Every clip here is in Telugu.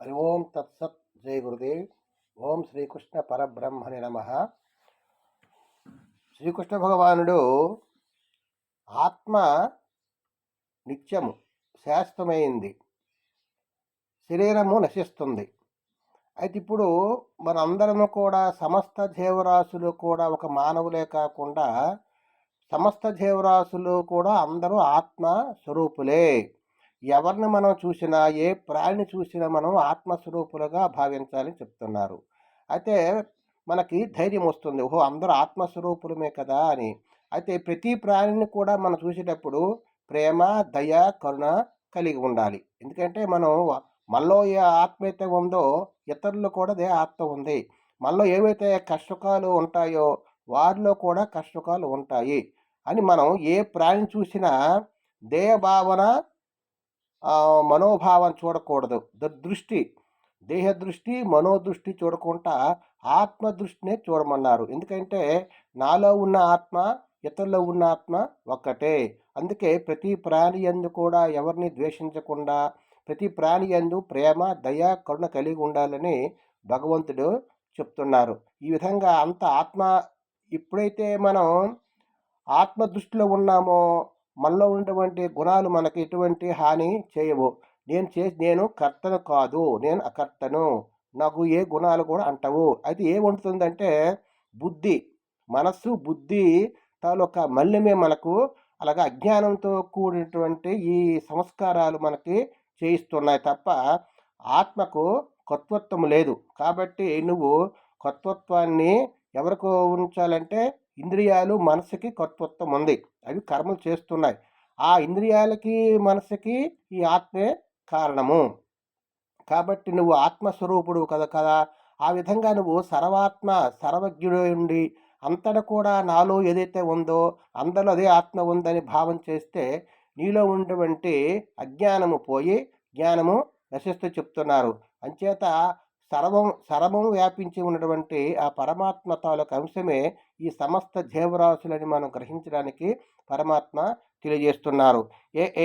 హరి ఓం తత్సత్. జై గురుదేవ్. ఓం శ్రీకృష్ణ పరబ్రహ్మణి నమ. శ్రీకృష్ణ భగవానుడు ఆత్మ నిత్యము శాశ్వతమైంది, శరీరము నశిస్తుంది. అయితే ఇప్పుడు మనందరము కూడా సమస్త జీవరాశులు కూడా ఒక మానవులే కాకుండా సమస్త జీవరాశులు కూడా అందరూ ఆత్మ స్వరూపులే. ఎవరిని మనం చూసినా, ఏ ప్రాణిని చూసినా మనం ఆత్మస్వరూపులుగా భావించాలని చెప్తున్నారు. అయితే మనకి ధైర్యం వస్తుంది, ఓహో అందరూ ఆత్మస్వరూపులమే కదా అని. అయితే ప్రతి ప్రాణిని కూడా మనం చూసేటప్పుడు ప్రేమ, దయ, కరుణ కలిగి ఉండాలి. ఎందుకంటే మనలో ఏ ఆత్మ అయితే ఉందో ఇతరులు కూడా అదే ఆత్మ ఉంది. మనలో ఏవైతే కష్టకాలు ఉంటాయో వారిలో కూడా కష్టకాలు ఉంటాయి అని మనం ఏ ప్రాణిని చూసినా దేహభావన, మనోభావం చూడకూడదు. దృష్టి, దేహ దృష్టి, మనోదృష్టి చూడకుండా ఆత్మ దృష్టినే చూడమన్నారు. ఎందుకంటే నాలో ఉన్న ఆత్మ, ఇతరులో ఉన్న ఆత్మ ఒక్కటే. అందుకే ప్రతి ప్రాణి యందు కూడా ఎవరిని ద్వేషించకుండా, ప్రతి ప్రాణి యందు ప్రేమ, దయ, కరుణ కలిగి ఉండాలని భగవంతుడు చెప్తున్నారు. ఈ విధంగా అంత ఆత్మ ఎప్పుడైతే మనం ఆత్మ దృష్టిలో ఉన్నామో మనలో ఉన్నటువంటి గుణాలు మనకి ఎటువంటి హాని చేయవు. నేను కర్తను కాదు, నేను అకర్తను, నాకు ఏ గుణాలు కూడా అంటవు. అయితే ఏముంటుందంటే బుద్ధి, మనస్సు, బుద్ధి తాలూకా మల్లిమే మనకు అలాగా అజ్ఞానంతో కూడినటువంటి ఈ సంస్కారాలు మనకి చేయిస్తున్నాయి తప్ప ఆత్మకు కర్తృత్వం లేదు. కాబట్టి నువ్వు కర్తృత్వాన్ని ఎవరికి ఉంచాలంటే ఇంద్రియాలు, మనసుకి కర్తృత్వం ఉంది. అవి కర్మలు చేస్తున్నాయి. ఆ ఇంద్రియాలకి, మనసుకి ఈ ఆత్మే కారణము. కాబట్టి నువ్వు ఆత్మస్వరూపుడు కదా. ఆ విధంగా నువ్వు సర్వజ్ఞుడు ఉండి అంతటా కూడా నాలో ఏదైతే ఉందో అందరిలో అదే ఆత్మ ఉందని భావం చేస్తే నీలో ఉన్నటువంటి అజ్ఞానము పోయి జ్ఞానము నశిస్తూ చెప్తున్నారు. అంచేత సర్వం వ్యాపించి ఉన్నటువంటి ఆ పరమాత్మ తాలూకు అంశమే ఈ సమస్త జీవరాశులని మనం గ్రహించడానికి పరమాత్మ తెలియజేస్తున్నారు.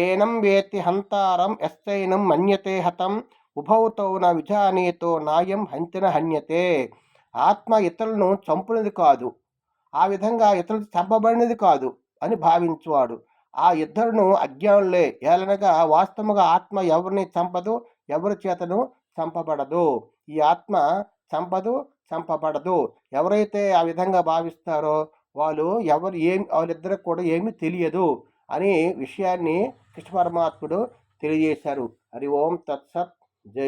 ఏనం వేతి హంతారం ఎస్తైనం మన్యతే హతం ఉభౌతో న విజానీతో నాయం హంతిన హన్యతే. ఆత్మ ఇతరులను చంపునది కాదు, ఆ విధంగా ఇతరులు చంపబడినది కాదు అని భావించువాడు. ఆ ఇద్దరును అజ్ఞానులే. ఏలనగా వాస్తవంగా ఆత్మ ఎవరిని చంపదు, ఎవరి చేతను చంపబడదు. ఈ ఆత్మ చంపదు, చంపబడదు. ఎవరైతే ఆ విధంగా భావిస్తారో వాళ్ళిద్దరికి కూడా ఏమీ తెలియదు అనే విషయాన్ని కృష్ణ పరమాత్ముడు తెలియజేశారు. హరి ఓం తత్సత్.